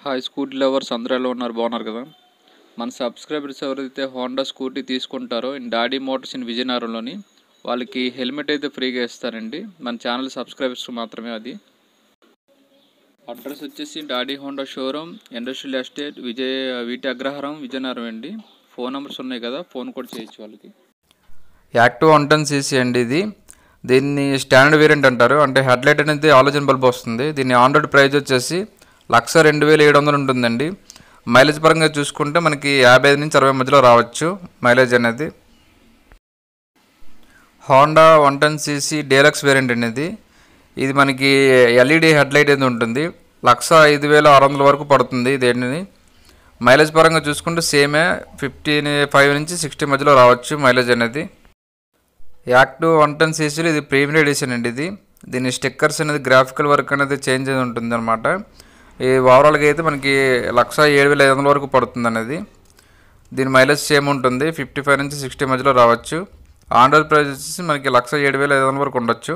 Hi scooty lovers అందరూ ఎలా ఉన్నారు? బాగున్నారు కదా? మన సబ్స్క్రైబర్స్ ఎవరైతే హోండా స్కూటీ తీసుకుంటారో డాడీ మోటార్స్ ఇన్ విజయనగరంలోని వాళ్ళకి హెల్మెట్ అయితే ఫ్రీగా ఇస్తారండి. మన ఛానల్ సబ్స్క్రైబర్స్ మాత్రమే. అది అడ్రస్ వచ్చేసి daddy Honda showroom, industrial estate, వీటి అగ్రహారం, విజయనగరం అండి. ఫోన్ నెంబర్స్ ఉన్నాయి కదా, ఫోన్ కూడా చేయొచ్చు వాళ్ళకి. యాక్టివ్ 110cc అండి ఇది. దీన్ని స్టాండర్డ్ వేరియంట్ అంటారు. అంటే హెడ్లైట్ అనేది ఆలోచన బల్బ్ వస్తుంది. దీన్ని ఆన్ రోడ్ ప్రైస్ వచ్చేసి 1,02,700 ఉంటుందండి. మైలేజ్ పరంగా చూసుకుంటే మనకి 55 నుంచి 60 మధ్యలో రావచ్చు మైలేజ్ అనేది. హోండా 110cc డీలక్స్ వేరియంట్ అనేది. ఇది మనకి ఎల్ఈడి హెడ్లైట్ అనేది ఉంటుంది. 1,05,600 వరకు పడుతుంది దేనిని. మైలేజ్ పరంగా చూసుకుంటే సేమే 55 నుంచి 60 మధ్యలో రావచ్చు మైలేజ్ అనేది. యాక్టివ్ 110cc ఇది ప్రీమియం ఎడిషన్ అండి. దీని స్టిక్కర్స్ అనేది గ్రాఫికల్ వర్క్ అనేది చేంజ్ అనేది ఉంటుంది అనమాట. ఈ ఓవరాల్గా అయితే మనకి 1,07,500 వరకు పడుతుంది అనేది. దీని మైలేజ్ సేమ్ ఉంటుంది, 55 నుంచి 60 మధ్యలో రావచ్చు. ఆన్ రోడ్ ప్రైస్ వచ్చేసి మనకి 1,07,500 వరకు ఉండొచ్చు.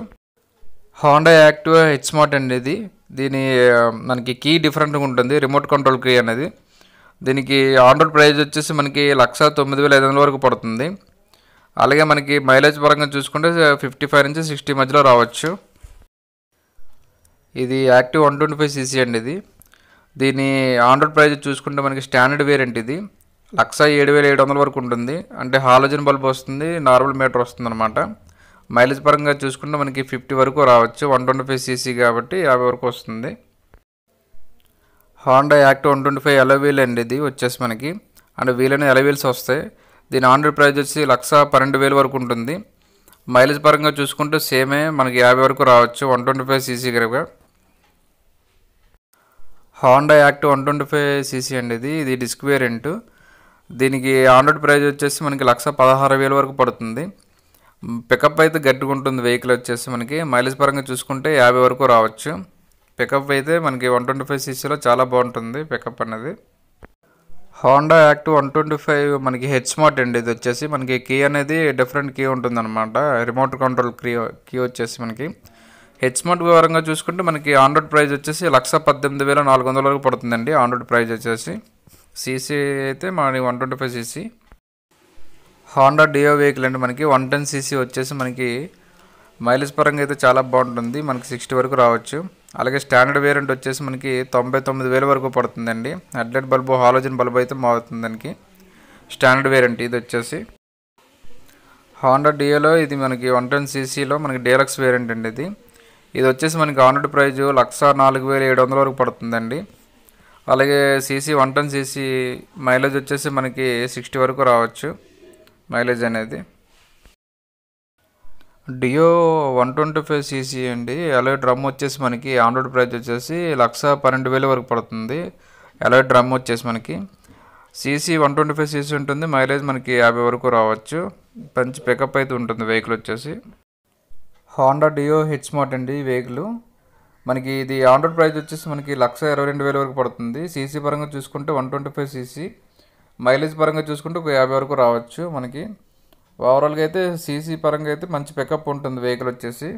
హోండా యాక్టివా హెచ్ స్మార్ట్ అండి దీని మనకి కీ డిఫరెంట్గా ఉంటుంది, రిమోట్ కంట్రోల్ కీ అనేది. దీనికి ఆన్ రోడ్ ప్రైస్ వచ్చేసి మనకి 1,09,500 వరకు పడుతుంది. అలాగే మనకి మైలేజ్ పరంగా చూసుకుంటే 55 నుంచి 60 మధ్యలో రావచ్చు. ఇది యాక్టివ్ 125cc అండి. దీని ఆన్ రోడ్ ప్రైస్ చూసుకుంటే మనకి స్టాండర్డ్ వేరియంట్ ఇది 1,07,700 వరకు ఉంటుంది. అంటే హాలోజన్ బల్బ్ వస్తుంది, నార్మల్ మీటర్ వస్తుంది అనమాట. మైలేజ్ పరంగా చూసుకుంటే మనకి 50 వరకు రావచ్చు. 125cc కాబట్టి 50 వరకు వస్తుంది. హోండా యాక్టివ్ 125 అలో వీల్ అండి. ఇది వచ్చేసి మనకి అంటే వీల్ అనేది అలో వీల్స్ వస్తాయి. దీని ఆన్ రోడ్ ప్రైస్ వచ్చి 1,12,000 వరకు ఉంటుంది. మైలేజ్ పరంగా చూసుకుంటే సేమే మనకి 50 వరకు రావచ్చు 125cc కనుక. హోండా యాక్టివ్ 125cc అండి. ఇది డిస్క్ వేరియంట్. దీనికి ఆన్ రోడ్ ప్రైస్ వచ్చేసి మనకి 1,16,000 వరకు పడుతుంది. పికప్ అయితే గట్టిగా ఉంటుంది వెహికల్ వచ్చేసి మనకి. మైలేజ్ పరంగా చూసుకుంటే 50 వరకు రావచ్చు. పికప్ అయితే మనకి 125cc చాలా బాగుంటుంది పికప్ అనేది. హోండా యాక్టివ్ 125 మనకి హెచ్ స్మార్ట్ అండి. ఇది వచ్చేసి మనకి కీ అనేది డిఫరెంట్ కీ ఉంటుంది అనమాట. రిమోట్ కంట్రోల్ కీ వచ్చేసి మనకి హెచ్ స్మార్ట్ వివరంగా చూసుకుంటే మనకి ఆన్ రోడ్ ప్రైస్ వచ్చేసి 1,18,400 వరకు పడుతుందండి. ఆన్ రోడ్ ప్రైస్ వచ్చేసి సీసీ అయితే మనకి 125cc. హోండా డియో వెహికల్ అండి. మనకి 110cc వచ్చేసి మనకి మైలేజ్ పరంగా అయితే చాలా బాగుంటుంది, మనకి 60 వరకు రావచ్చు. అలాగే స్టాండర్డ్ వేరియంట్ వచ్చేసి మనకి 99,000 వరకు పడుతుందండి. హెడ్లైట్ బల్బు హాలోజన్ బల్బు అయితే మారుతుంది దానికి. స్టాండర్డ్ వేరియంట్ ఇది వచ్చేసి. హోండా డియోలో ఇది మనకి 110cc మనకి డీలక్స్ వేరియంట్ అండి. ఇది వచ్చేసి మనకి ఆన్ రోడ్ ప్రైజ్ 1,04,700 వరకు పడుతుందండి. అలాగే సీసీ 110cc మైలేజ్ వచ్చేసి మనకి 60 వరకు రావచ్చు మైలేజ్ అనేది. డియో 125cc అండి. అలాగే డ్రమ్ వచ్చేసి మనకి ఆన్ రోడ్ ప్రైస్ వచ్చేసి 1,12,000 వరకు పడుతుంది. అలాగే డ్రమ్ వచ్చేసి మనకి సీసీ 125cc ఉంటుంది. మైలేజ్ మనకి 50 వరకు రావచ్చు. మంచి పికప్ అయితే ఉంటుంది వెహికల్ వచ్చేసి. హోండా డియో హెచ్ స్మార్ట్ అండి ఈ వెహికల్. మనకి ఇది ఆన్ రోడ్ ప్రైస్ వచ్చేసి మనకి 1,22,000 వరకు పడుతుంది. సీసీ పరంగా చూసుకుంటే 125cc, మైలేజ్ పరంగా చూసుకుంటే 50 వరకు రావచ్చు మనకి. ఓవరాల్గా అయితే సీసీ పరంగా అయితే మంచి పికప్ ఉంటుంది వెహికల్ వచ్చేసి.